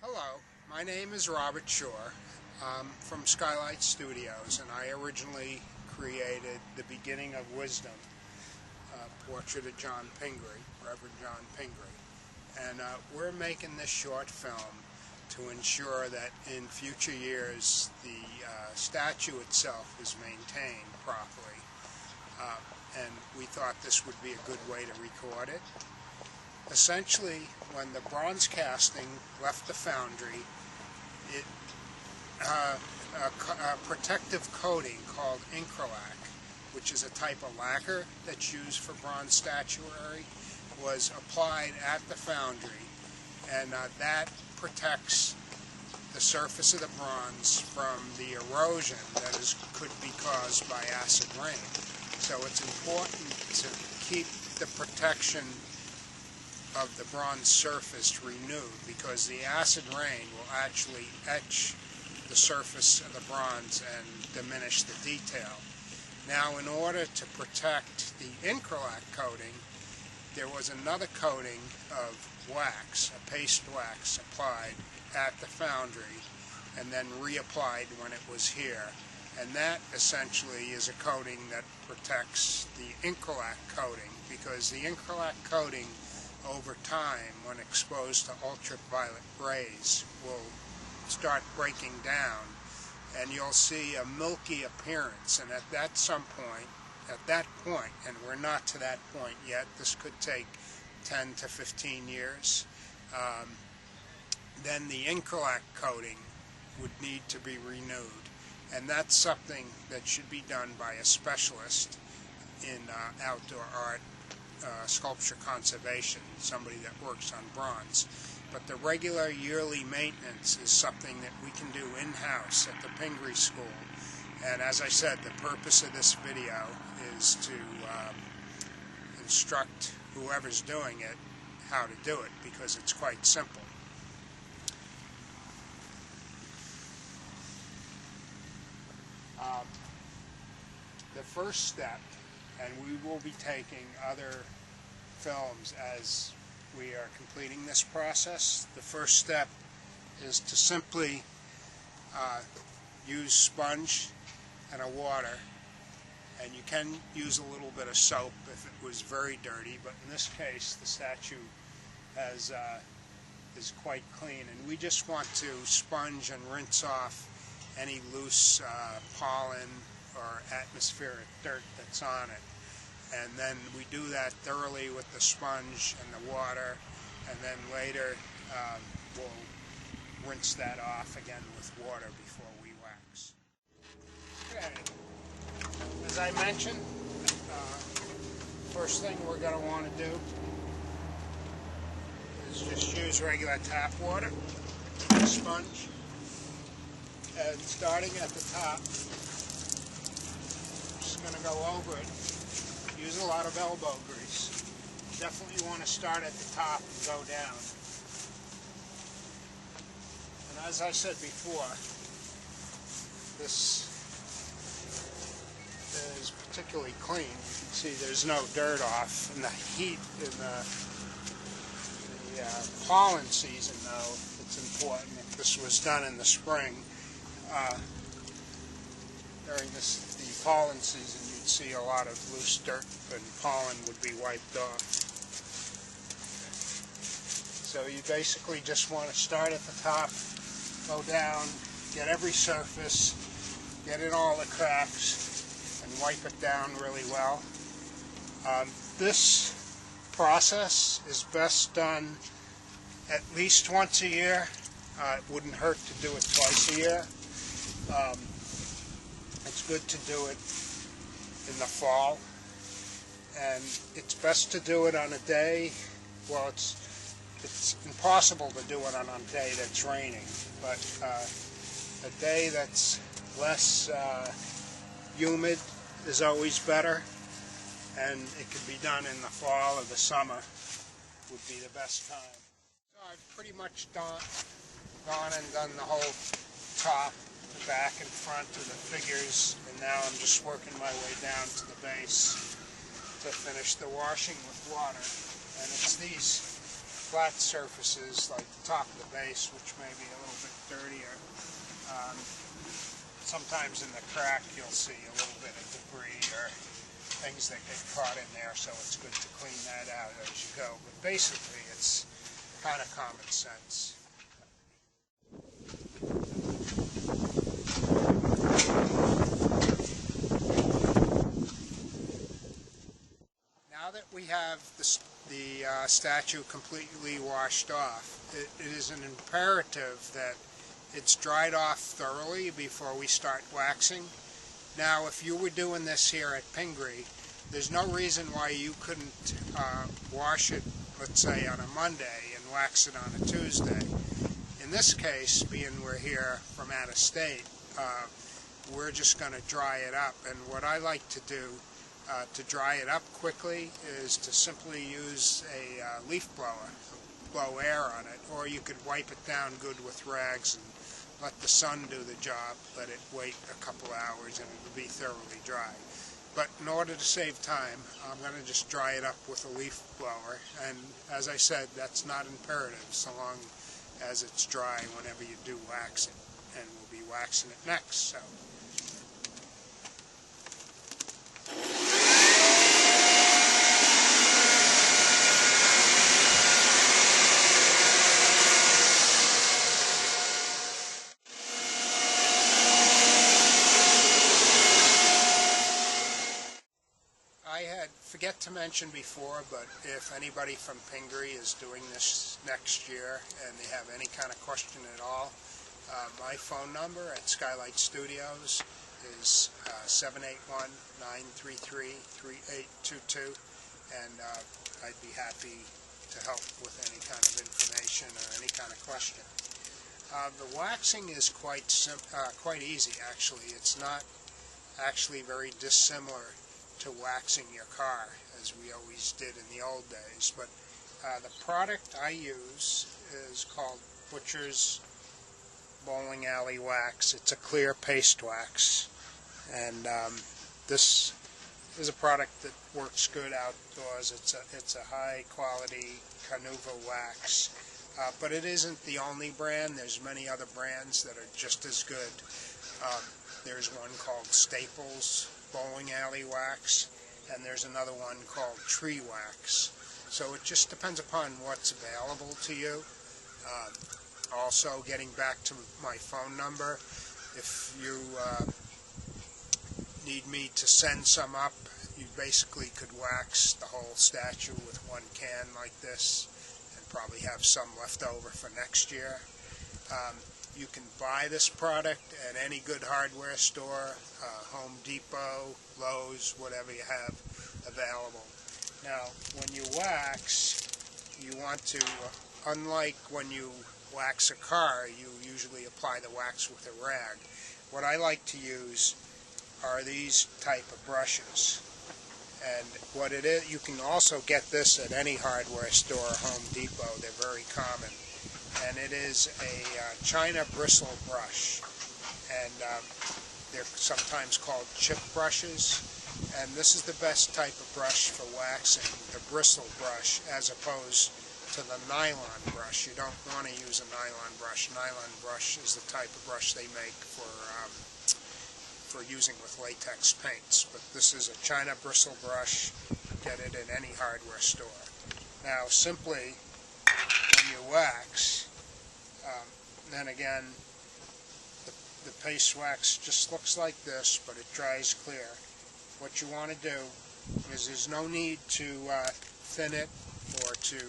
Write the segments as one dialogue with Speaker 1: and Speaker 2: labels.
Speaker 1: Hello, my name is Robert Shure. I'm from Skylight Studios, and I originally created The Beginning of Wisdom, a portrait of John Pingry, Reverend John Pingry. And we're making this short film to ensure that in future years the statue itself is maintained properly. And we thought this would be a good way to record it. Essentially, when the bronze casting left the foundry, a protective coating called incrolac, which is a type of lacquer that's used for bronze statuary, was applied at the foundry, and that protects the surface of the bronze from the erosion that could be caused by acid rain. So it's important to keep the protection of the bronze surface renewed, because the acid rain will actually etch the surface of the bronze and diminish the detail. Now, in order to protect the incrolac coating, there was another coating of wax, a paste wax, applied at the foundry and then reapplied when it was here. And that essentially is a coating that protects the incrolac coating, because the incrolac coating over time, when exposed to ultraviolet rays, will start breaking down, and you'll see a milky appearance. And at that point, and we're not to that point yet, this could take 10 to 15 years, then the incrolac coating would need to be renewed. And that's something that should be done by a specialist in outdoor art, sculpture conservation, somebody that works on bronze. But the regular yearly maintenance is something that we can do in-house at the Pingry School. And as I said, the purpose of this video is to instruct whoever's doing it how to do it, because it's quite simple. The first step, and we will be taking other films as we are completing this process, the first step is to simply use sponge and a water, and you can use a little bit of soap if it was very dirty, but in this case the statue is quite clean, and we just want to sponge and rinse off any loose pollen or atmospheric dirt that's on it. And then we do that thoroughly with the sponge and the water, and then later we'll rinse that off again with water before we wax. Okay, as I mentioned, first thing we're going to want to do is just use regular tap water, sponge, and starting at the top, just going to go over it. Use a lot of elbow grease. Definitely want to start at the top and go down. And as I said before, this is particularly clean. You can see there's no dirt off. And the heat in the pollen season, though, it's important. If this was done in the spring, during the pollen season, you'd see a lot of loose dirt and pollen would be wiped off. So you basically just want to start at the top, go down, get every surface, get in all the cracks, and wipe it down really well. This process is best done at least once a year. It wouldn't hurt to do it twice a year. It's good to do it in the fall, and it's best to do it on a day, well, it's impossible to do it on a day that's raining, but a day that's less humid is always better, and it can be done in the fall or the summer would be the best time. So I've pretty much gone and done the whole top, the back and front of the figures, and now I'm just working my way down to the base to finish the washing with water. And it's these flat surfaces like the top of the base, which may be a little bit dirtier. Sometimes in the crack you'll see a little bit of debris or things that get caught in there, so it's good to clean that out as you go. But basically it's kind of common sense. Now that we have the statue completely washed off, it is an imperative that it's dried off thoroughly before we start waxing. Now, if you were doing this here at Pingry, there's no reason why you couldn't wash it, let's say, on a Monday and wax it on a Tuesday. In this case, being we're here from out of state, we're just going to dry it up. And what I like to do to dry it up quickly is to simply use a leaf blower, blow air on it, or you could wipe it down good with rags and let the sun do the job, let it wait a couple hours and it'll be thoroughly dry. But in order to save time, I'm going to just dry it up with a leaf blower, and as I said, that's not imperative so long as it's dry whenever you do wax it, and we'll be waxing it next. So. Forget to mention before, but if anybody from Pingry is doing this next year and they have any kind of question at all, my phone number at Skylight Studios is 781-933-3822, and I'd be happy to help with any kind of information or any kind of question. The waxing is quite easy, actually. It's not actually very dissimilar to waxing your car, as we always did in the old days. But the product I use is called Butcher's Bowling Alley Wax. It's a clear paste wax, and this is a product that works good outdoors. It's a high quality Carnauba wax, but it isn't the only brand. There's many other brands that are just as good. There's one called Staples Bowling Alley Wax, and there's another one called Tree Wax. So it just depends upon what's available to you. Also, getting back to my phone number, if you need me to send some up, you basically could wax the whole statue with one can like this and probably have some left over for next year. You can buy this product at any good hardware store, Home Depot, Lowe's, whatever you have available. Now, when you wax, you want to, unlike when you wax a car, you usually apply the wax with a rag. What I like to use are these type of brushes. And what it is, you can also get this at any hardware store, Home Depot. They're very common. And it is a China bristle brush, and they're sometimes called chip brushes, and this is the best type of brush for waxing, the bristle brush, as opposed to the nylon brush. You don't want to use a nylon brush. Nylon brush is the type of brush they make for using with latex paints, but this is a China bristle brush. Get it in any hardware store. Now, simply when you wax, then again, the paste wax just looks like this, but it dries clear. What you want to do is there's no need to thin it or to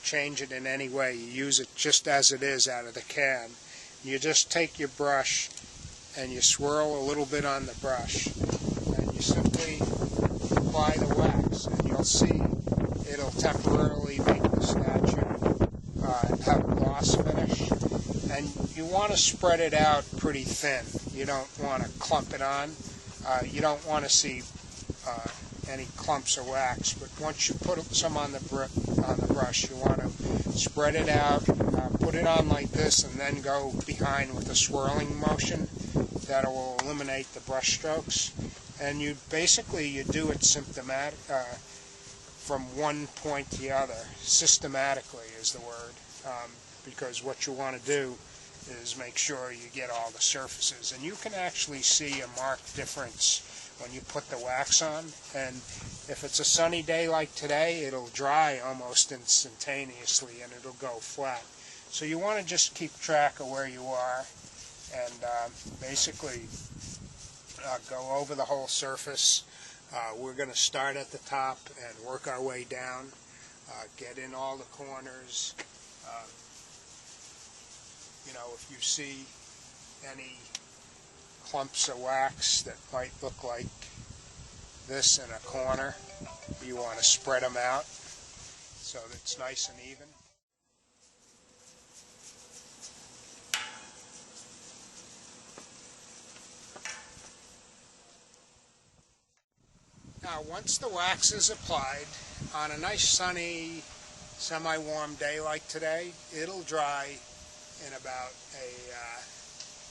Speaker 1: change it in any way. You use it just as it is out of the can. You just take your brush and you swirl a little bit on the brush, and you simply apply the wax, and you'll see it'll temporarily make the statue have a gloss finish. And you want to spread it out pretty thin. You don't want to clump it on. You don't want to see any clumps of wax, but once you put some on the brush, you want to spread it out, put it on like this, and then go behind with a swirling motion that will eliminate the brush strokes. And you basically do it from one point to the other. Systematically is the word, because what you want to do is make sure you get all the surfaces. And you can actually see a marked difference when you put the wax on. And if it's a sunny day like today, it'll dry almost instantaneously and it'll go flat. So you want to just keep track of where you are and basically go over the whole surface. We're going to start at the top and work our way down, get in all the corners. You know, if you see any clumps of wax that might look like this in a corner, you want to spread them out so that it's nice and even. Now, once the wax is applied, on a nice sunny, semi-warm day like today, it'll dry in about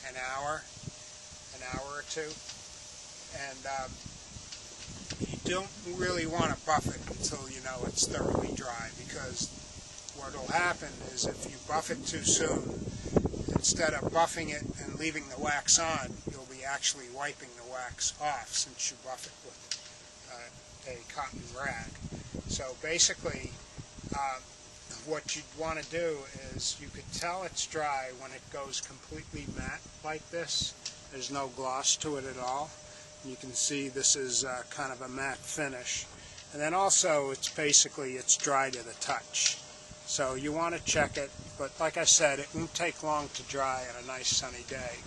Speaker 1: an hour or two. And you don't really want to buff it until you know it's thoroughly dry, because what will happen is if you buff it too soon, instead of buffing it and leaving the wax on, you'll be actually wiping the wax off since you buff it with a cotton rag. So basically, what you'd want to do is, you could tell it's dry when it goes completely matte like this. There's no gloss to it at all. You can see this is kind of a matte finish. And then also it's dry to the touch. So you want to check it, but like I said, it won't take long to dry on a nice sunny day.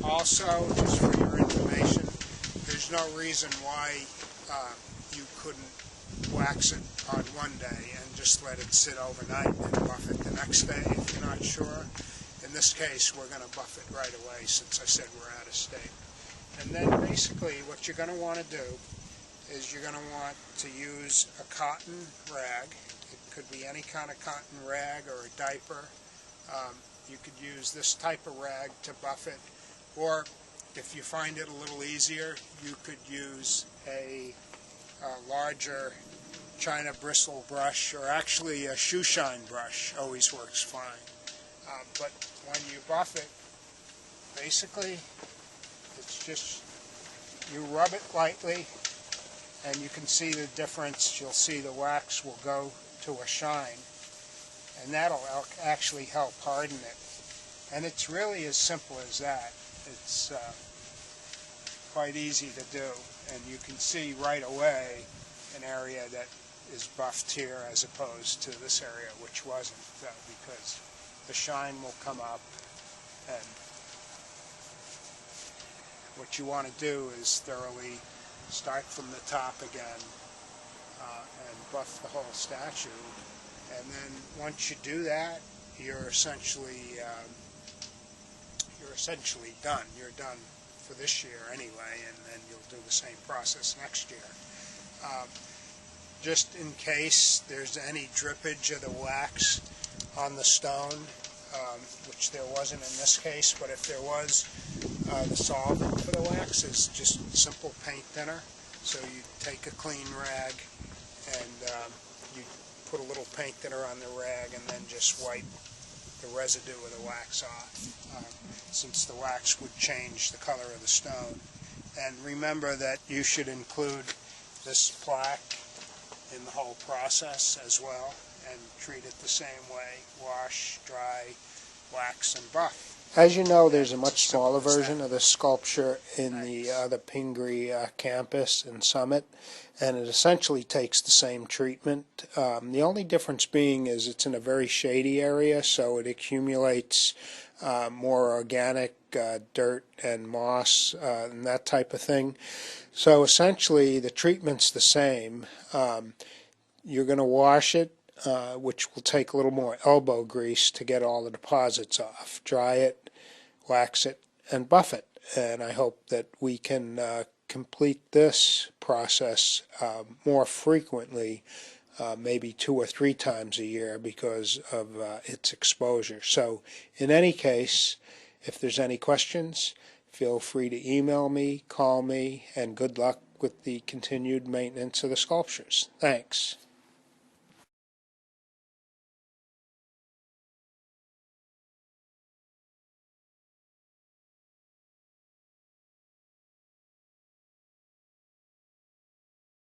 Speaker 1: Also, just for your information, there's no reason why you couldn't wax it on one day and just let it sit overnight and buff it the next day if you're not sure. In this case, we're going to buff it right away since I said we're out of state. And then basically what you're going to want to do is you're going to want to use a cotton rag. It could be any kind of cotton rag or a diaper. You could use this type of rag to buff it, or if you find it a little easier, you could use a larger China bristle brush, or actually a shoe shine brush always works fine. But when you buff it, basically it's just, you rub it lightly and you can see the difference. You'll see the wax will go to a shine, and that'll actually help harden it. And it's really as simple as that. It's quite easy to do, and you can see right away an area that is buffed here as opposed to this area which wasn't, because the shine will come up. And what you want to do is thoroughly start from the top again and buff the whole statue. And then once you do that, you're essentially done. You're done for this year anyway, and then you'll do the same process next year. Just in case there's any drippage of the wax on the stone, which there wasn't in this case, but if there was, the solvent for the wax is just simple paint thinner. So you take a clean rag and you put a little paint thinner on the rag and then just wipe the residue of the wax off, since the wax would change the color of the stone. And remember that you should include this plaque in the whole process as well, and treat it the same way: wash, dry, wax, and buff. As you know, there's a much smaller version of this sculpture in the Pingry campus in Summit, and it essentially takes the same treatment. The only difference being is it's in a very shady area, so it accumulates more organic dirt and moss and that type of thing. So essentially the treatment's the same. You're going to wash it, which will take a little more elbow grease to get all the deposits off. Dry it, wax it, and buff it. And I hope that we can complete this process more frequently, maybe 2 or 3 times a year, because of its exposure. So in any case, if there's any questions, feel free to email me, call me, and good luck with the continued maintenance of the sculptures. Thanks.